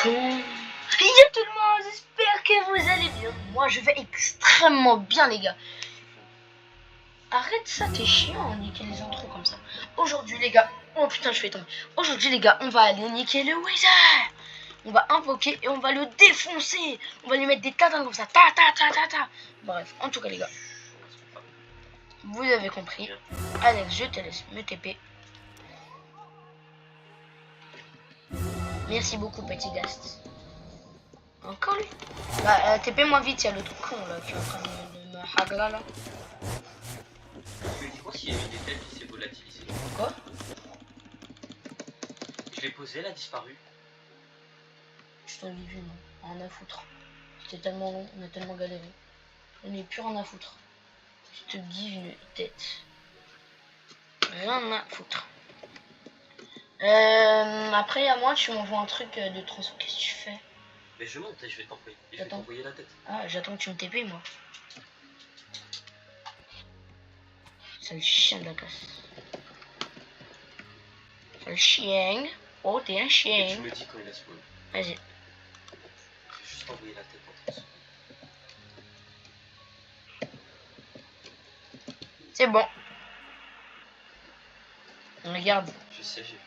Yo tout le monde, j'espère que vous allez bien. Moi je vais extrêmement bien les gars. Arrête ça, t'es chiant à niquer les intros comme ça. Aujourd'hui les gars, oh putain je fais tomber. Aujourd'hui les gars, on va aller niquer le Wizard. On va invoquer et on va le défoncer. On va lui mettre des tatanes comme ça. Ta ta ta ta ta. Bref, en tout cas les gars, vous avez compris. Alex, je te laisse me TP. Merci beaucoup petit Gast. Encore lui. Bah TP moi vite, il y a l'autre con là qui est en train de me hagla là. Je me dis quoi s'il y a eu des têtes qui s'est volatilisée. Quoi? Je l'ai posée, elle a disparu. Je t'en dis une, rien à foutre. C'était tellement long, on a tellement galéré. On n'est plus rien à foutre. Je te dis une tête. Rien à foutre. Après à moi tu m'envoies un truc de transfert. Qu'est-ce que tu fais? Mais je monte et je vais t'envoyer. Je vais t'envoyer la tête. Ah j'attends que tu me TP moi. Sale chien de la casse. Sale chien. Oh t'es un Et chien. tu me dis quand il a spawn. Vas-y. Je vais juste t'envoyer la tête en transfert. C'est bon. Regarde. Je sais, j'ai vu.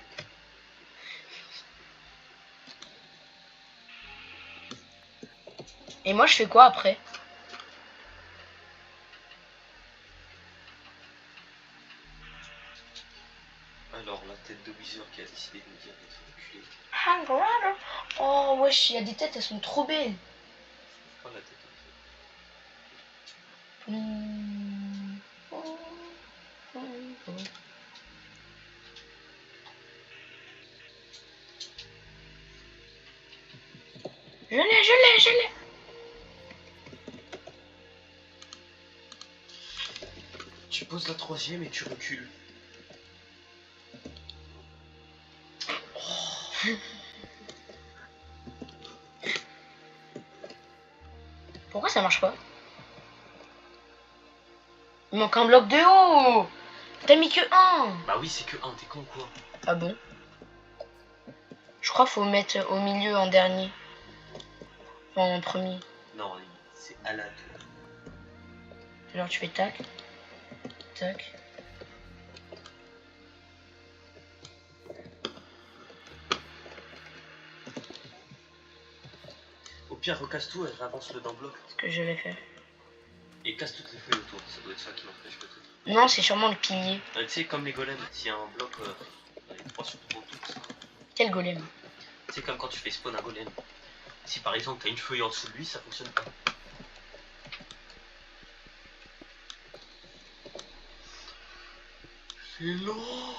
Et moi je fais quoi après? Alors, la tête de Wizard qui a décidé de me dire d'être reculé. Oh wesh, il y a des têtes, elles sont trop belles. Prends la tête Je l'ai. Tu poses la troisième et tu recules. Pourquoi ça marche pas? Il manque un bloc de haut. T'as mis que un. Bah oui, c'est que 1, t'es con quoi. Ah bon? Je crois qu'il faut mettre au milieu en dernier. Enfin, en premier. Non, c'est à la tour. Alors tu fais tac. Tac. Au pire, recasse tout et avance-le dans le bloc. Ce que je vais faire. Et casse toutes les feuilles autour, ça doit être ça qui m'empêche peut-être. Non, c'est sûrement le pilier. Tu sais, comme les golems, s'il y a un bloc, les 3 sur 3 autour. Quel golem? C'est comme quand tu fais spawn un golem. Si par exemple t'as une feuille en dessous de lui, ça fonctionne pas. C'est long.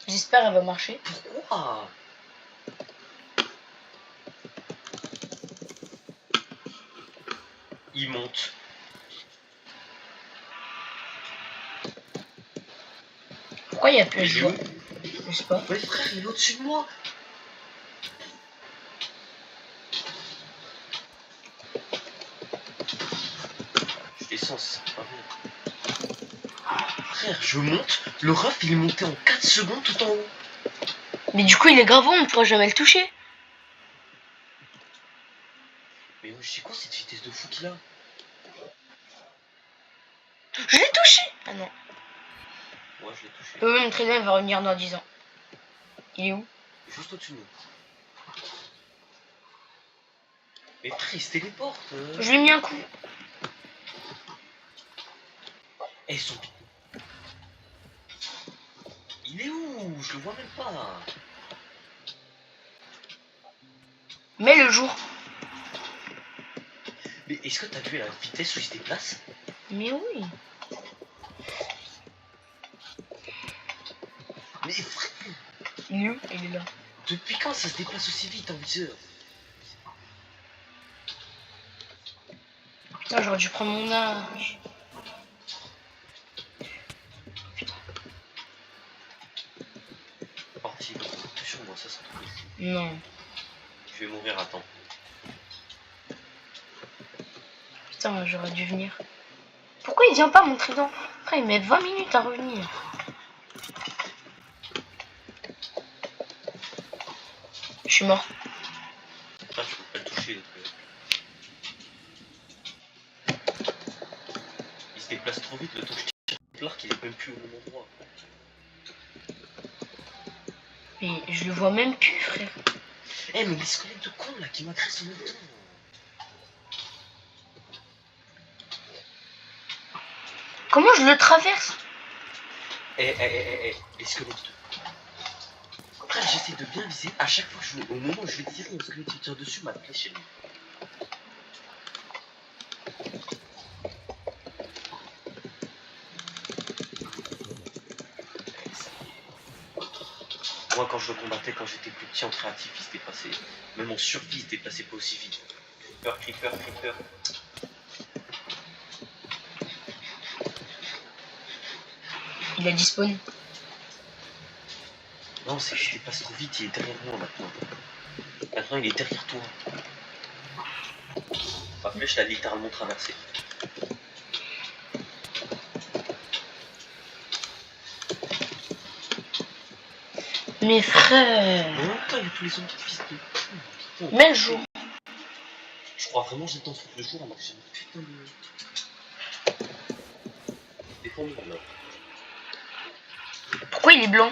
J'espère qu'elle va marcher. Pourquoi? Il monte. Pourquoi il n'y a plus de Il est joueurs? où? Je sais pas. Ouais frère, il est au-dessus de moi. Je descends, c'est pas vrai. Frère, je monte. Le ref il est monté en 4 secondes tout en haut. Mais du coup, il est grave haut, on pourra jamais le toucher. Mais je sais quoi cette vitesse de fou qu'il a? Je l'ai touché. Ah non. Moi je l'ai touché. Mon traîneau il va revenir dans 10 ans. Il est où? Juste au-dessus de nous. Mais frère, il se téléporte. Je lui ai mis un coup. Eh, son... Il est où? Je le vois même pas. Mais le jour. Mais est-ce que t'as vu la vitesse où il se déplace? Mais oui. Mais frère, Il est où? Il est là. depuis quand ça se déplace aussi vite en Wither? Ah, j'aurais dû prendre mon âge. Parti, t'es sur moi, ça c'est trop cool. Non. Je vais mourir à temps. Putain, j'aurais dû venir. Pourquoi il vient pas mon trident? Après, il met 20 minutes à revenir. Je suis mort. Là, je peux pas le toucher. Donc, il se déplace trop vite, le temps que je tire l'arc, il est même plus au même endroit. Mais je le vois même plus, frère. Eh, mais les squelettes de con là qui m'agressent en même temps. Comment je le traverse? Les squelettes de. Frère, j'essaie de bien viser. À chaque fois, au moment où je vais tirer, un squelette se tire dessus, ma flèche est nulle. Moi, quand je le combattais, quand j'étais plus petit en créatif, il se déplaçait. Même en survie, il se déplaçait pas aussi vite. Creeper. Il a disparu. Non, c'est que je dépasse trop vite, il est derrière moi maintenant. Maintenant, il est derrière toi. Ma flèche l'a littéralement traversé. Mes frères. Mais en même temps, il y a tous les autres fils de. Mais le jour. Je crois vraiment que j'étais en truc le jour alors que j'ai une putain de. Défends-moi là. Pourquoi il est blanc?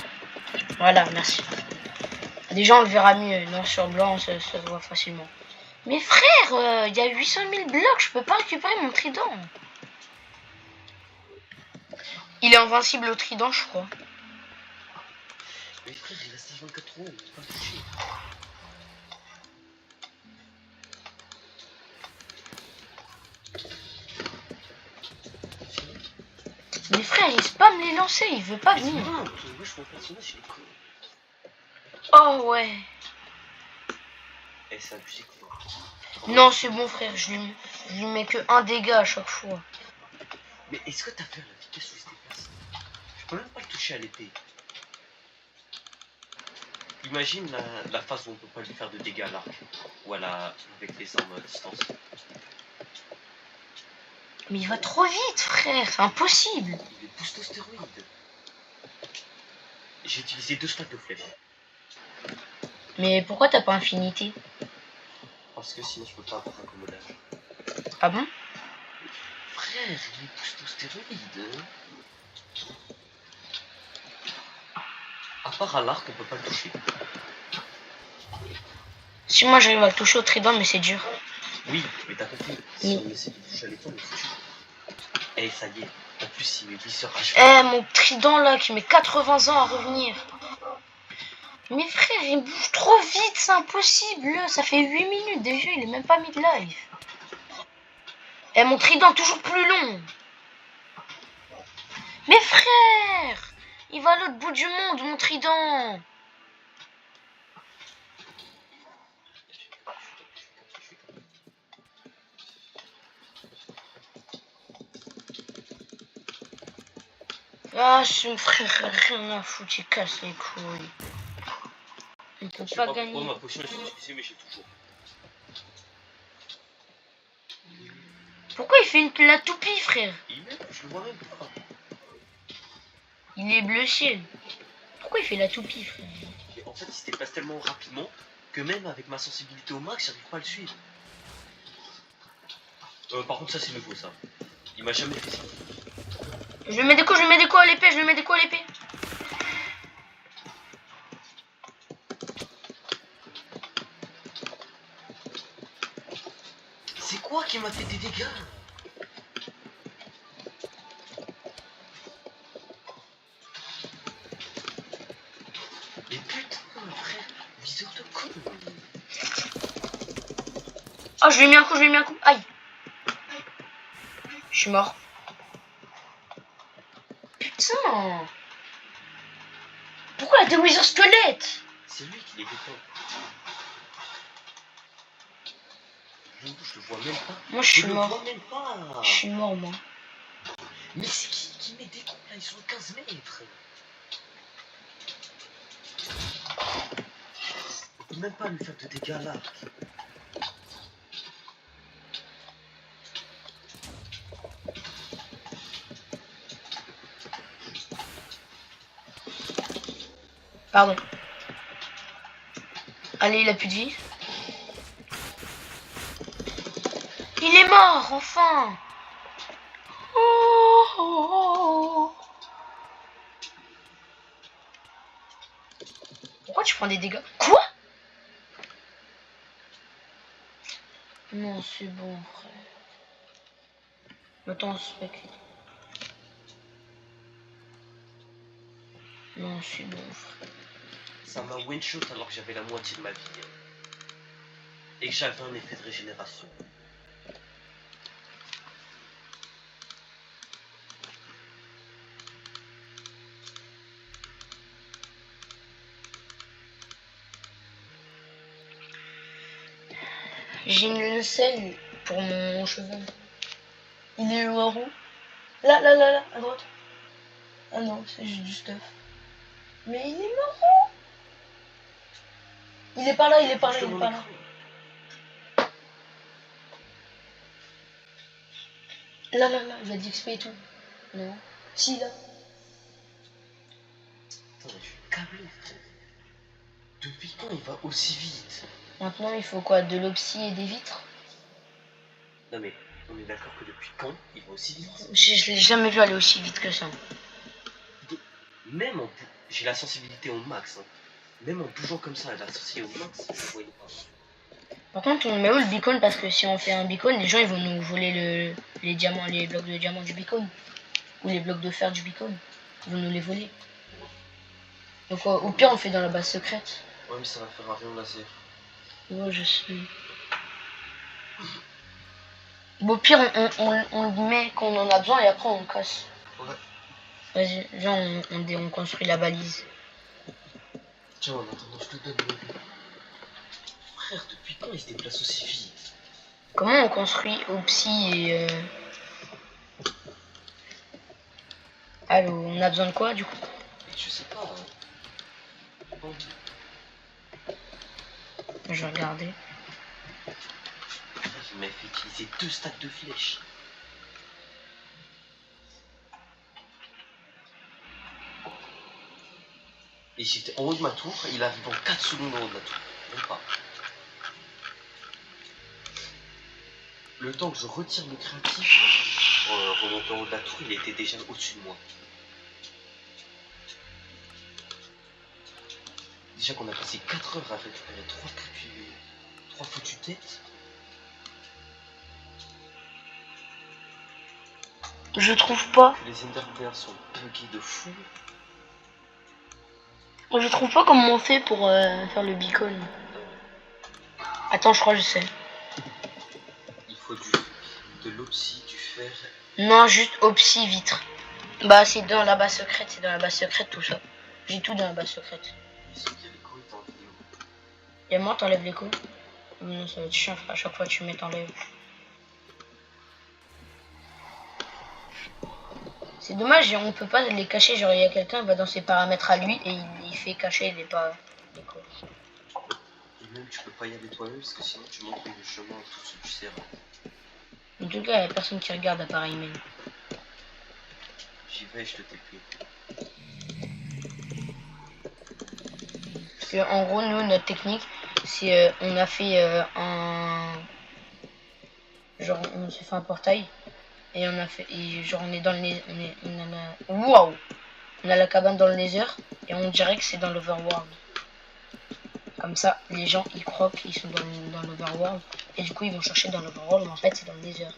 Voilà, merci. Déjà, on le verra mieux. Non, sur blanc, ça se voit facilement. Mais frère, il y a 800 000 blocs, je peux pas récupérer mon trident. Il est invincible au trident, je crois. Mais frère, il reste à 24 ans, on peut pas le toucher. Mais frère, il spam les lancers, il veut pas Mais venir. non, wesh, mon personnage il est con. Oh ouais. Eh, c'est abusé quoi. Non, c'est bon frère, je lui mets que un dégât à chaque fois. Mais est-ce que t'as fait la vitesse où il se déplace? Je peux même pas le toucher à l'épée. Imagine la phase où on peut pas lui faire de dégâts à l'arc. Ou avec les armes à distance. Mais il va trop vite frère, c'est impossible. Il est boost aux stéroïdes. J'ai utilisé 2 stacks de flèches. Mais pourquoi t'as pas infinité? Parce que sinon je peux pas avoir un commodage. Ah bon? Frère, il est boost aux stéroïdes. À part à l'arc, on peut pas le toucher. Si moi j'arrive à le toucher au trident, mais c'est dur. Oui, mais t'as compris. Si on essaie de toucher à l'épée, on est foutu. Eh, ça y est. En plus, il met 10 heures HP. Eh, mon trident là qui met 80 ans à revenir. Mais frère, il bouge trop vite, c'est impossible. Ça fait 8 minutes déjà, il est même pas mis de live. Eh, mon trident toujours plus long. Mais frère, il va à l'autre bout du monde, mon trident. Ah, ce frère, rien à foutre, il casse les couilles. On peut Je sais pas pas gagner. pourquoi ma potion est utilisée, mais j'ai toujours. Pourquoi il fait la toupie, frère? Il est, je le vois même pas. Il est bleu ciel. Pourquoi il fait la toupie, frère? Mais en fait, il se déplace tellement rapidement que même avec ma sensibilité au max, j'arrive pas à le suivre. Par contre, ça c'est nouveau ça. Il m'a jamais fait ça. Je lui mets des coups, à l'épée, à l'épée. C'est quoi qui m'a fait des dégâts? Mais putain, frère, viseur de con. Oh, je lui ai mis un coup, Aïe. Je suis mort. Putain. Pourquoi il y a des wither squelettes? C'est lui qui les défend. Je le vois même pas. Moi, je suis le mort. vois même pas. Je suis mort, moi. Mais c'est qui met des coups là? Ils sont à 15 mètres. On peut même pas lui faire de dégâts là. Pardon. Allez, il a plus de vie. Il est mort, enfin. Oh, oh, oh. Pourquoi tu prends des dégâts? Quoi? Non, c'est bon, frère. Attends, spec. Non, c'est bon, frère. Ça m'a one-shot alors que j'avais la moitié de ma vie. Et que j'avais un effet de régénération. J'ai une selle pour mon cheval. Il est où? Là, là, là, là, à droite. Ah non, c'est juste du stuff. Mais il est marrant. Il est par là, il est par là, il est par là. Là, là, là, il a dit XP et tout. Non. Si, là. Attends, je suis câblé, frère. Depuis quand il va aussi vite? Maintenant, il faut quoi? De l'opsie et des vitres? Non mais, on est d'accord que depuis quand il va aussi vite? Je l'ai jamais vu aller aussi vite que ça. Même en... J'ai la sensibilité au max. Hein. Même en bougeant comme ça, la sensibilité au max, je le voyais pas. Par contre, on met où le beacon? Parce que si on fait un beacon, les gens ils vont nous voler les diamants, les blocs de diamants du beacon. Ou les blocs de fer du beacon. Ils vont nous les voler. Donc au pire, on fait dans la base secrète. Ouais, mais ça va faire un rayon laser. Ouais, je sais. Bon, au pire, on le met quand on en a besoin et après on le casse. Ouais. Vas-y, viens, on construit la balise. Tiens, en attendant, je te donne le... Frère, depuis quand il se déplace aussi vite? Comment on construit Opsy et... Allô, on a besoin de quoi du coup? Je sais pas. Hein. Je vais regarder. Il m'a fait utiliser 2 stacks de flèches. Et j'étais en haut de ma tour, il arrive en 4 secondes en haut de la tour. Même pas. Le temps que je retire le créatif, pour remonter en haut de la tour, il était déjà au-dessus de moi. Déjà qu'on a passé 4 heures à récupérer 3 foutues têtes. Je trouve pas. Les Enderpearls sont buggés de fou. Je trouve pas comment on fait pour faire le beacon. Attends, je crois que je sais. Il faut de l'opsie, du fer. Non, juste Opsy vitre. Bah c'est dans la base secrète, tout ça. J'ai tout dans la base secrète. Ils sont bien les couilles en vidéo. Et moi, t'enlèves les coups. Non, ça va être chiant, à chaque fois que tu mets, t'enlèves. C'est dommage, on peut pas les cacher. Genre, il y a quelqu'un, va dans ses paramètres à lui et il fait cacher les pas. Et même, tu peux pas y aller toi-même parce que sinon tu montres le chemin tout ce du serveur. En tout cas, il n'y a personne qui regarde à part email. J'y vais, je te TP. Parce que, en gros, nous, notre technique, c'est on a fait un. Genre, on s'est fait un portail. Et on a fait. Et genre, on est dans le. On en a. Waouh! On a la cabane dans le Nether. Et on dirait que c'est dans l'Overworld. Comme ça, les gens ils croient qu'ils sont dans l'Overworld. Et du coup, ils vont chercher dans l'Overworld. Mais en fait, c'est dans le Nether.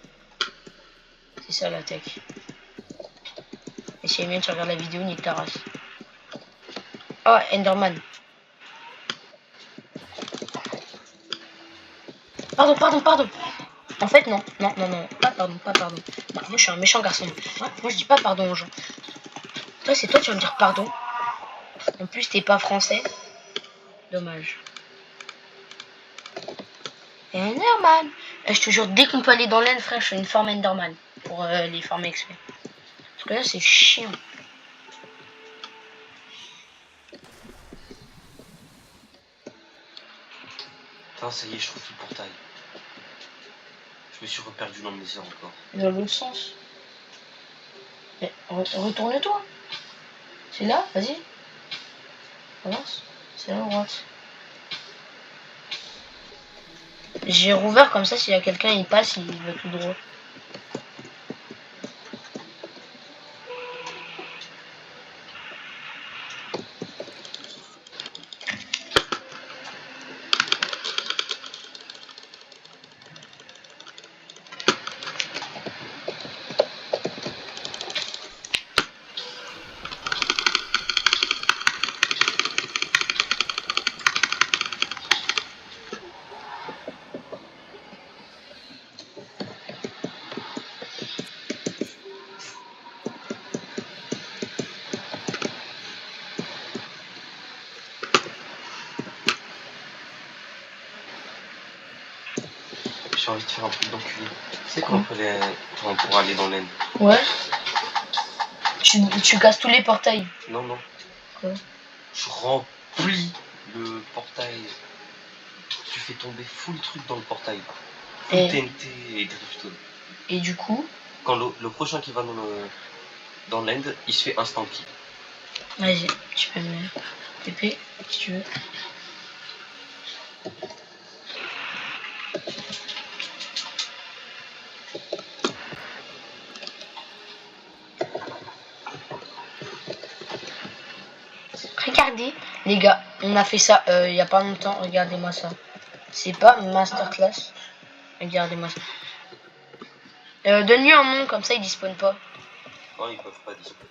C'est ça la tech. Et si Emile, tu regardes la vidéo, nique ta race. Oh, Enderman. Pardon. En fait, non. Pas pardon. Non, moi, je suis un méchant garçon. Moi, je dis pas pardon aux gens. Toi, c'est toi, tu vas me dire pardon. En plus, t'es pas français. Dommage. Enderman. Et je te jure, dès qu'on peut aller dans l'aine, frère, je fais une farm Enderman pour les farmer XP. Parce que là, c'est chiant. Putain, ça y est, je trouve tout le portail. Je me suis reperdu dans mes heures encore. Dans l'autre sens. Mais retourne-toi. C'est là, vas-y. Avance. C'est là à droite. J'ai rouvert comme ça, s'il y a quelqu'un, il passe, il va tout droit. J'ai envie de faire un truc d'enculé. Tu sais comment on pourra aller dans l'aine? Ouais. Tu casses tous les portails. Non, non. Quoi? Je remplis le portail. Tu fais tomber full truc dans le portail. Full TNT et driftwood. Et du coup? Quand le prochain qui va dans l'end, il se fait instant kill. Vas-y, tu peux me TP si tu veux. Regardez, les gars, on a fait ça il y a pas longtemps. Regardez-moi ça. C'est pas masterclass. Regardez-moi ça. Donne-lui un nom comme ça, il dispone pas. Non, ils peuvent pas dispone.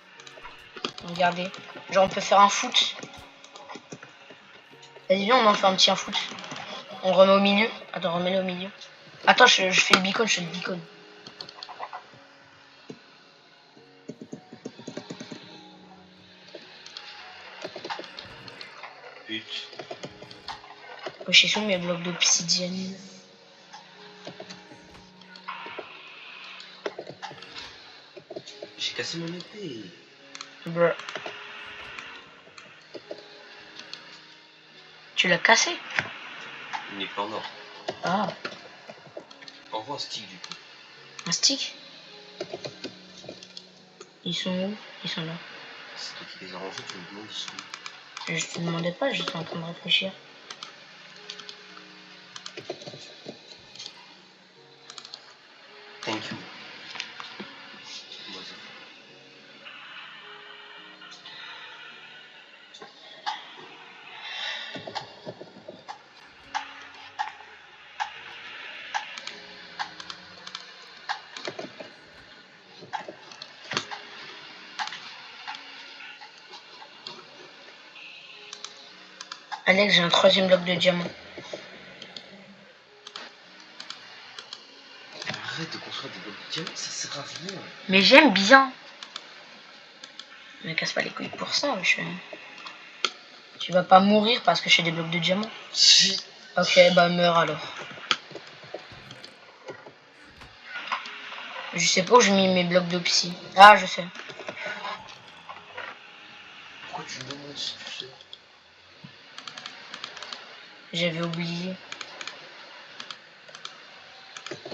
Regardez. Genre, on peut faire un foot. Vas-y, viens, on en fait un petit un foot. On remet au milieu. Attends, remets-le au milieu. Attends, je fais le beacon, je fais le beacon. Pute. Oh, je suis mes blocs d'obsidienne. J'ai cassé mon épée. Bruh. Tu l'as cassé? Une épée en or. Ah, Envoie un stick du coup. un stick? Ils sont où? Ils sont là. C'est toi qui les as rangés, tu me demandes ils sont où. Je te demandais pas, j'étais en train de réfléchir. Thank you. Alex, j'ai un troisième bloc de diamant. Arrête de construire des blocs de diamants, ça sert à rien. Mais j'aime bien. Ne casse pas les couilles pour ça, wesh. Tu vas pas mourir parce que j'ai des blocs de diamant. Si. Ok, bah meurs alors. Je sais pas où j'ai mis mes blocs de psy. Ah, je sais. Pourquoi tu me demandes si tu sais? J'avais oublié.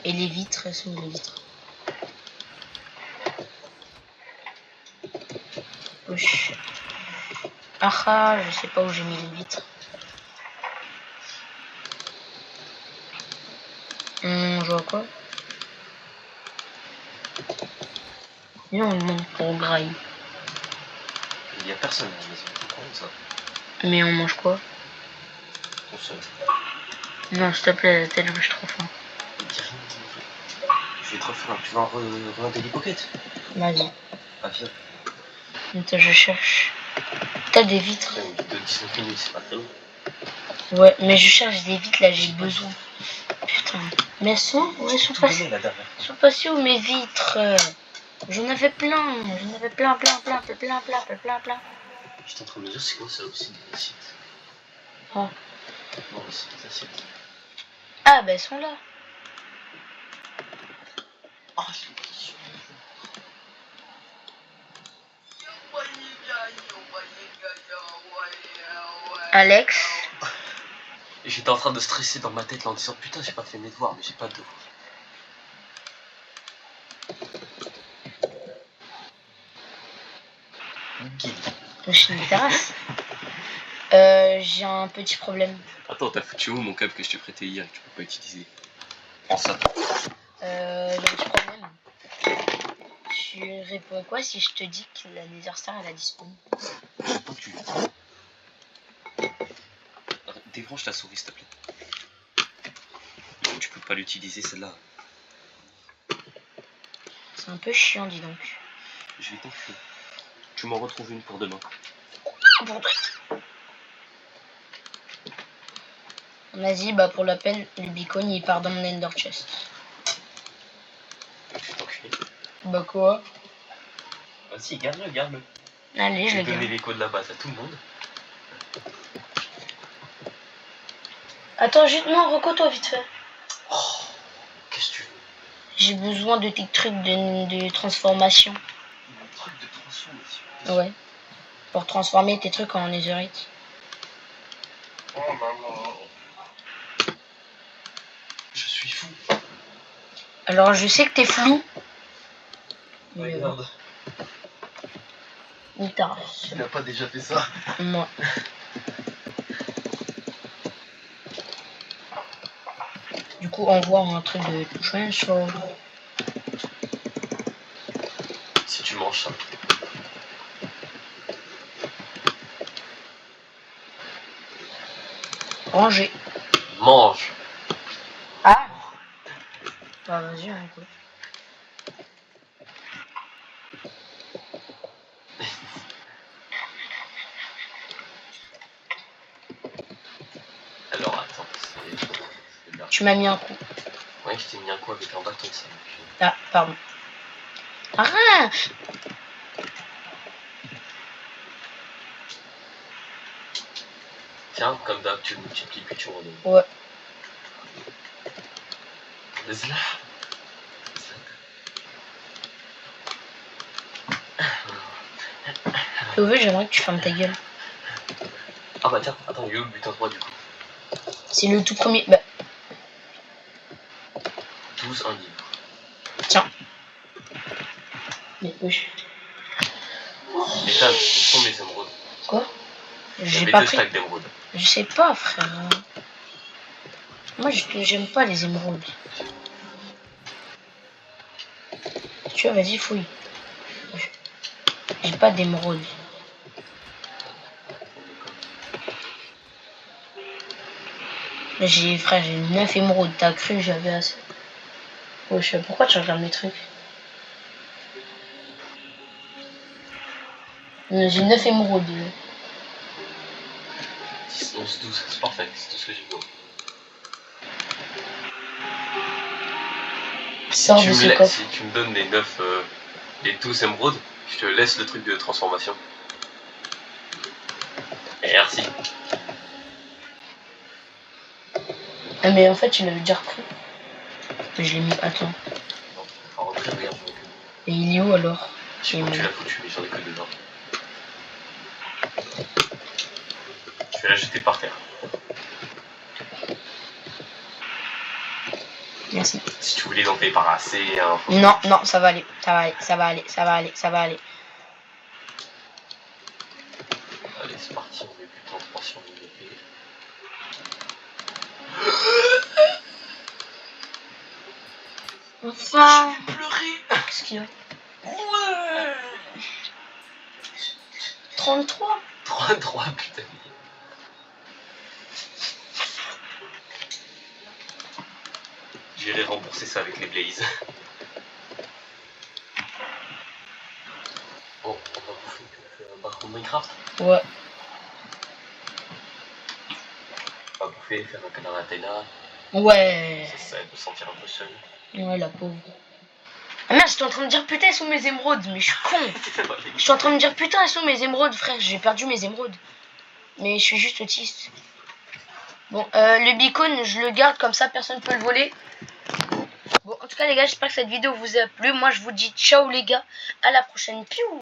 Et les vitres, elles sont où les vitres? Wesh. Ah, je sais pas où j'ai mis les vitres. On joue à quoi? Non, on monte pour graille. Il y a personne à la maison, comment ça? Mais on mange quoi? Ton seul. Non, s'il te plaît, la tête, je trop faim. Je vais te refaire un. Tu vas en regarder les pockets? Vas-y. Ah, viens. Attends, je cherche. T'as des vitres? Après, une vidéo de 19 minutes, c'est pas très long. Ouais, mais je cherche des vitres, là, j'ai besoin. Putain. Mais elles sont où? Elles sont passées. Elles sont passées où mes vitres? J'en avais plein. J'en avais plein. J'étais en train de me dire, c'est quoi ça aussi des assiettes? Oh. Non, mais c'est des assiettes. Ah, bah elles sont là. Alex. J'étais en train de stresser dans ma tête là, en disant putain j'ai pas fait mes devoirs, mais j'ai pas de devoirs. Je suis une terrasse. J'ai un petit problème. Attends, t'as foutu où mon câble que je t'ai prêté hier et que tu peux pas utiliser? Prends ça. J'ai un petit problème. Tu réponds quoi si je te dis que la Laser elle a disparu? Débranche ta souris s'il te plaît. Non, tu peux pas l'utiliser celle-là. C'est un peu chiant, dis donc. Je vais t'enfuir. Tu m'en retrouves une pour demain. Vas-y, bah pour la peine, le beacon il part dans mon Ender Chest. Je vais t'enculer. Bah quoi? Vas-y, garde-le, garde-le. Allez, je Je le vais donner garde. les codes de la base à tout le monde. Attends, juste, non, recours-toi vite fait. Oh, qu'est-ce que tu veux? J'ai besoin de tes trucs de transformation. Un truc de transformation. Ouais. Pour transformer tes trucs en netherite. Oh maman. Je suis fou. Alors, je sais que t'es flou. Mais Regarde. il t'a. Tu n'as pas déjà fait ça? Moi. Du coup, on voit un truc de transform. Si tu manges ça. Ranger. Mange. Ah. Bah vas-y, hein, écoute. Alors attends, c'est là. Tu m'as mis un coup. Ouais, je t'ai mis un coup avec un bâton ça. Ah, pardon. Ah. Tiens, comme d'hab, tu multiplies puis tu redonnes. Ouais. Laisse-la. POV, j'aimerais que tu fermes ta gueule. Ah bah tiens, attends, il est où le butin 3 du coup? C'est le tout premier. Bah, 12, un livre. tiens. Mais oui. Ethan, où sont mes émeraudes? Quoi? J'ai J'ai pas pas deux pris. stacks d'émeraudes. Je sais pas, frère. Moi, j'aime pas les émeraudes. Tu vois, vas-y, fouille. J'ai pas d'émeraude. Frère, j'ai 9 émeraudes. T'as cru que j'avais assez? Oh, je sais pas pourquoi tu regardes mes trucs. J'ai 9 émeraudes. 10, 11, 12, c'est parfait, c'est tout ce que j'ai besoin. Sors de ce coffre. Si tu me donnes les 12 émeraudes, je te laisse le truc de transformation. Merci. Ah, mais en fait, tu l'avais déjà repris. Mais je l'ai mis. Attends. Non, faut rentrer, regarde, j'en ai que. Et il est où alors? Je sais pas où tu l'as foutu, mais j'en ai que dedans. Je vais la jeter par terre. Merci. Si tu voulais t'en débarrasser, hein, faut... Non, non, ça va aller. Ça va aller, ça va aller, ça va aller, ça va aller. Allez, c'est parti, on met plus de 3 sur une épée. Enfin. Je vais pleurer. Qu'est-ce qu'il y a? Ouais. 33. 33, putain. J'irai rembourser ça avec les Blaze. Bon, on va bouffer un background Minecraft. Ouais. On va bouffer, faire un canard à Athéna. Ouais. Ça aide de se sentir un peu seul. Ouais, la pauvre. Ah merde, j'étais en train de dire putain, elles sont mes émeraudes, mais je suis con. Je suis en train de dire putain, elles sont mes émeraudes, frère. J'ai perdu mes émeraudes. Mais je suis juste autiste. Bon, le beacon, je le garde comme ça, personne peut le voler. Bon, en tout cas, les gars, j'espère que cette vidéo vous a plu. Moi, je vous dis ciao, les gars. À la prochaine. Piou!